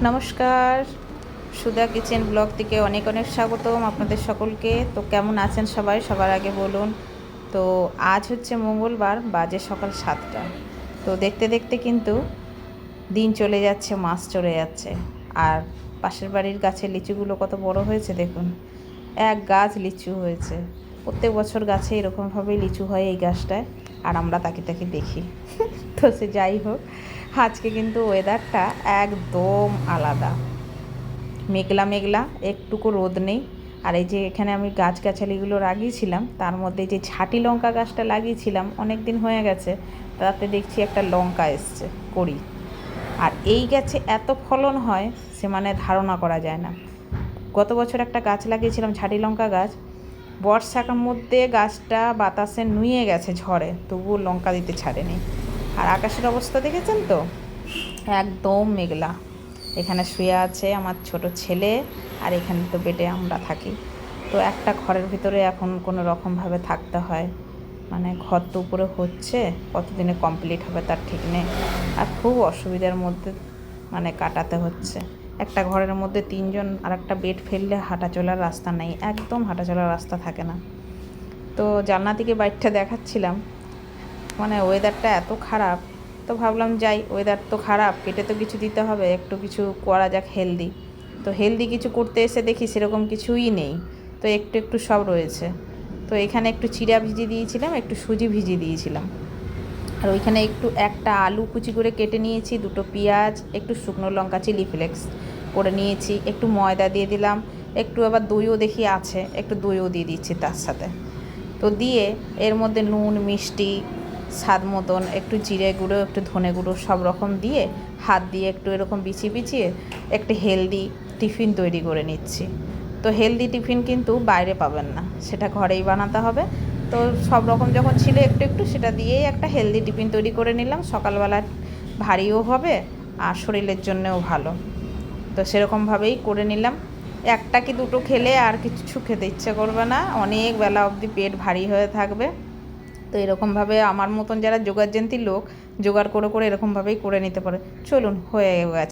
নমস্কার, সুধা kitchen blog থেকে অনেক অনেক স্বাগতম আপনাদের সকলকে। তো কেমন আছেন সবাই? সবার আগে বলুন। তো আজ হচ্ছে মঙ্গলবার, বাজে সকাল 7টা। তো দেখতে দেখতে কিন্তু দিন চলে যাচ্ছে, মাস চলে যাচ্ছে। আর পাশের বাড়ির গাছের লিচুগুলো কত বড় হয়েছে দেখুন। এক গাছ লিচু হয়েছে। প্রত্যেক বছর গাছে এরকমভাবেই লিচু হয় এই গাছটায়, আর আমরা তাকে তাকে দেখি। তো সে যাই হোক, আজকে কিন্তু ওয়েদারটা একদম আলাদা, মেঘলা মেঘলা, একটুকু রোদ নেই। আর এই যে এখানে আমি গাছগাছালিগুলো লাগিয়েছিলাম, তার মধ্যে যে ঝাঁটি লঙ্কা গাছটা লাগিয়েছিলাম অনেক দিন হয়ে গেছে, তাতে দেখছি একটা লঙ্কা এসছে করি। আর এই গাছে এত ফলন হয় সে মানে ধারণা করা যায় না। গত বছর একটা গাছ লাগিয়েছিলাম, ঝাঁটি লঙ্কা গাছ, বর্ষার মধ্যে গাছটা বাতাসে নুয়ে গেছে ঝড়ে, তবুও লঙ্কা দিতে ছাড়েনি। আর আকাশের অবস্থা দেখেছেন তো, একদম মেঘলা। এখানে শুয়ে আছে আমার ছোট ছেলে, আর এখানে তো বেডে আমরা থাকি। তো একটা ঘরের ভিতরে এখন কোনো রকমভাবে থাকতে হয়, মানে ঘর তো উপরে হচ্ছে, কতদিনে কমপ্লিট হবে তার ঠিক নেই। আর খুব অসুবিধার মধ্যে মানে কাটাতে হচ্ছে। একটা ঘরের মধ্যে 3জন, আর একটা বেড ফেললে হাঁটা চলার রাস্তা নেই, একদম হাঁটা চলার রাস্তা থাকে না। তো জানলা থেকে বাইরটা দেখাচ্ছিলাম, মানে ওয়েদারটা এত খারাপ। তো ভাবলাম যাই, ওয়েদার তো খারাপ, পেটে তো কিছু দিতে হবে, একটু কিছু করা যাক হেলদি। তো হেলদি কিছু করতে এসে দেখি সেরকম কিছুই নেই। তো একটু একটু সব রয়েছে। তো এখানে একটু চিড়া ভিজিয়ে দিয়েছিলাম, একটু সুজি ভিজিয়ে দিয়েছিলাম। আর ওইখানে একটা আলু কুচি করে কেটে নিয়েছি, 2টো পেঁয়াজ, একটু শুকনো লঙ্কা চিলি ফ্লেক্স করে নিয়েছি, একটু ময়দা দিয়ে দিলাম, একটু আবার দইও দেখি আছে, একটু দইও দিয়ে দিচ্ছি তার সাথে। তো দিয়ে এর মধ্যে নুন মিষ্টি স্বাদ মতন, একটু জিরে গুঁড়ো, একটু ধনে গুঁড়ো, সব রকম দিয়ে হাত দিয়ে একটু এরকম বিছিয়ে বিছিয়ে একটা হেলদি টিফিন তৈরি করে নিচ্ছি। তো হেলদি টিফিন কিন্তু বাইরে পাবেন না, সেটা ঘরেই বানাতে হবে। তো সব রকম যখন ছিল একটু একটু, সেটা দিয়েই একটা হেলদি টিফিন তৈরি করে নিলাম। সকালবেলা ভারীও হবে আর শরীরের জন্যেও ভালো। তো সেরকমভাবেই করে নিলাম। একটা কি দুটো খেলে আর কিছু খেতে ইচ্ছে করবে না, অনেক বেলা অবধি পেট ভারী হয়ে থাকবে। তো এরকমভাবে আমার মতন যারা জোগাড়যন্ত্রী লোক, জোগাড় করে করে এরকমভাবেই করে নিতে পারে। চলুন, হয়ে গেছে।